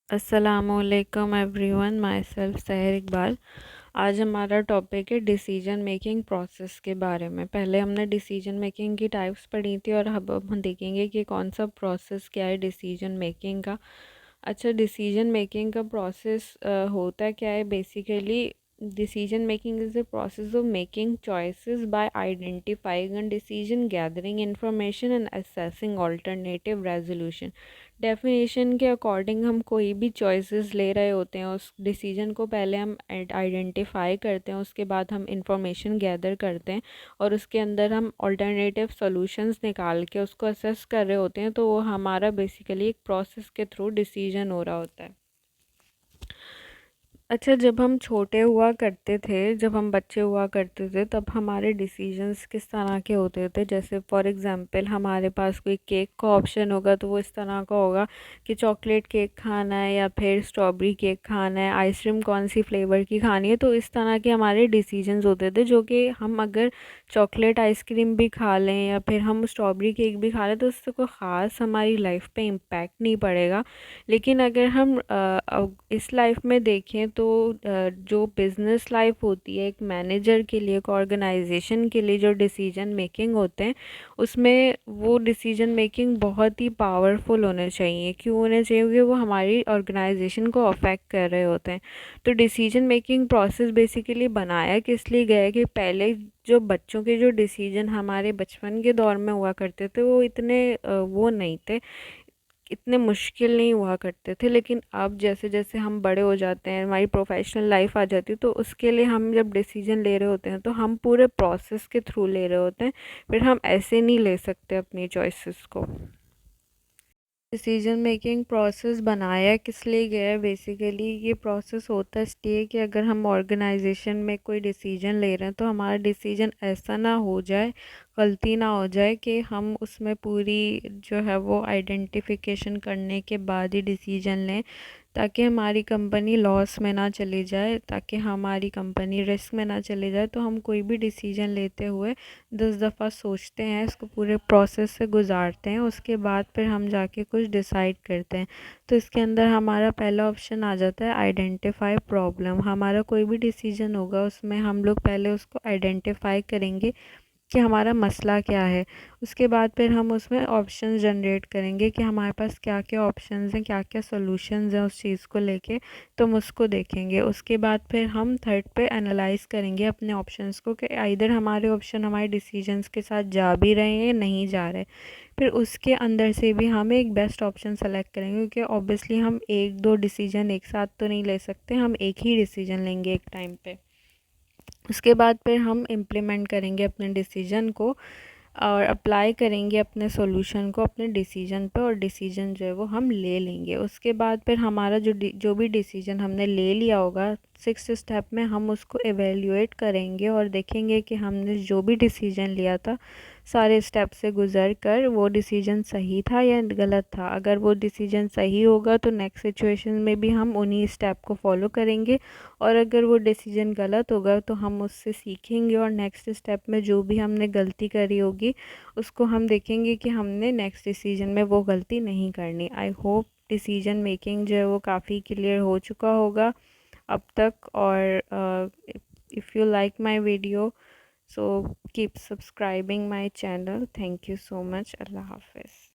अस्सलामुअलैकुम everyone, my self सहर इकबाल। आज हमारा टॉपिक है डिसीजन मेकिंग प्रोसेस के बारे में। पहले हमने डिसीजन मेकिंग की टाइप्स पढ़ी थी और अब हम देखेंगे कि कौन सा प्रोसेस क्या है डिसीजन मेकिंग का। अच्छा, डिसीजन मेकिंग का प्रोसेस होता क्या है basically. Decision making is the process of making choices bye identifying and decision gathering information and assessing alternative resolution. Definition के अकॉर्डिंग हम कोई भी चॉइसेस ले रहे होते हैं, उस डिसीजन को पहले हम आइडेंटिफाई करते हैं, उसके बाद हम इंफॉर्मेशन गैदर करते हैं और उसके अंदर हम ऑल्टरनेटिव सॉल्यूशंस निकाल के उसको असेस कर रहे होते हैं। तो वो हमारा बेसिकली एक प्रोसेस के थ्रू डिसीजन हो रहा होता है। अच्छा, जब हम छोटे हुआ करते थे, जब हम बच्चे हुआ करते थे, तब हमारे डिसीजंस किस तरह के होते थे। जैसे फॉर एग्ज़ाम्पल हमारे पास कोई केक का ऑप्शन होगा तो वो इस तरह का होगा कि चॉकलेट केक खाना है या फिर स्ट्रॉबेरी केक खाना है, आइसक्रीम कौन सी फ्लेवर की खानी है। तो इस तरह के हमारे डिसीजंस होते थे, जो कि हम अगर चॉकलेट आइसक्रीम भी खा लें या फिर हम स्ट्रॉबेरी केक भी खा लें तो उससे कोई ख़ास हमारी लाइफ पे इम्पैक्ट नहीं पड़ेगा। लेकिन अगर हम इस लाइफ में देखें तो जो बिज़नेस लाइफ होती है, एक मैनेजर के लिए, एक ऑर्गेनाइजेशन के लिए जो डिसीजन मेकिंग होते हैं, उसमें वो डिसीजन मेकिंग बहुत ही पावरफुल होने चाहिए। क्यों होने चाहिए? क्योंकि वो हमारी ऑर्गेनाइजेशन को अफेक्ट कर रहे होते हैं। तो डिसीजन मेकिंग प्रोसेस बेसिकली बनाया किस लिए गया है कि पहले जो बच्चों के जो डिसीजन हमारे बचपन के दौर में हुआ करते थे वो इतने वो नहीं थे, इतने मुश्किल नहीं हुआ करते थे। लेकिन अब जैसे जैसे हम बड़े हो जाते हैं, हमारी प्रोफेशनल लाइफ आ जाती है, तो उसके लिए हम जब डिसीजन ले रहे होते हैं तो हम पूरे प्रोसेस के थ्रू ले रहे होते हैं। फिर हम ऐसे नहीं ले सकते अपनी चॉइसेस को। डिसीजन मेकिंग प्रोसेस बनाया किस लिए गया है बेसिकली। ये प्रोसेस होता है इसलिए कि अगर हम ऑर्गेनाइजेशन में कोई डिसीजन ले रहे हैं तो हमारा डिसीजन ऐसा ना हो जाए, गलती ना हो जाए कि हम उसमें पूरी जो है वो आइडेंटिफिकेशन करने के बाद ही डिसीजन लें, ताकि हमारी कंपनी लॉस में ना चली जाए, ताकि हमारी कंपनी रिस्क में ना चली जाए। तो हम कोई भी डिसीजन लेते हुए 10 दफ़ा सोचते हैं, इसको पूरे प्रोसेस से गुजारते हैं, उसके बाद फिर हम जाके कुछ डिसाइड करते हैं। तो इसके अंदर हमारा पहला ऑप्शन आ जाता है आइडेंटिफाई प्रॉब्लम। हमारा कोई भी डिसीजन होगा उसमें हम लोग पहले उसको आइडेंटिफाई करेंगे कि हमारा मसला क्या है। उसके बाद फिर हम उसमें ऑप्शंस जनरेट करेंगे कि हमारे पास क्या क्या ऑप्शंस हैं, क्या क्या सॉल्यूशंस हैं उस चीज़ को लेके। तो हम उसको देखेंगे। उसके बाद फिर हम थर्ड पे एनालाइज करेंगे अपने ऑप्शंस को कि आइदर हमारे ऑप्शन हमारे डिसीजंस के साथ जा भी रहे हैं या नहीं जा रहे। फिर उसके अंदर से भी हम एक बेस्ट ऑप्शन सेलेक्ट करेंगे, क्योंकि ऑब्वियसली हम एक दो डिसीजन एक साथ तो नहीं ले सकते, हम एक ही डिसीजन लेंगे एक टाइम पे। उसके बाद फिर हम इम्प्लीमेंट करेंगे अपने डिसीजन को और अप्लाई करेंगे अपने सॉल्यूशन को अपने डिसीजन पे, और डिसीजन जो है वो हम ले लेंगे। उसके बाद फिर हमारा जो भी डिसीजन हमने ले लिया होगा, 6th स्टेप में हम उसको एवेल्यूएट करेंगे और देखेंगे कि हमने जो भी डिसीजन लिया था सारे स्टेप से गुज़र कर वो डिसीजन सही था या गलत था। अगर वो डिसीजन सही होगा तो नेक्स्ट सिचुएशन में भी हम उन्हीं स्टेप को फॉलो करेंगे, और अगर वो डिसीजन गलत होगा तो हम उससे सीखेंगे और नेक्स्ट स्टेप में जो भी हमने गलती करी होगी उसको हम देखेंगे कि हमने नेक्स्ट डिसीजन में वो गलती नहीं करनी। आई होप डिसीजन मेकिंग जो है वो काफ़ी क्लियर हो चुका होगा अब तक। और if you like my video, so keep subscribing my channel. Thank you so much. अल्लाह हाफ़िज़।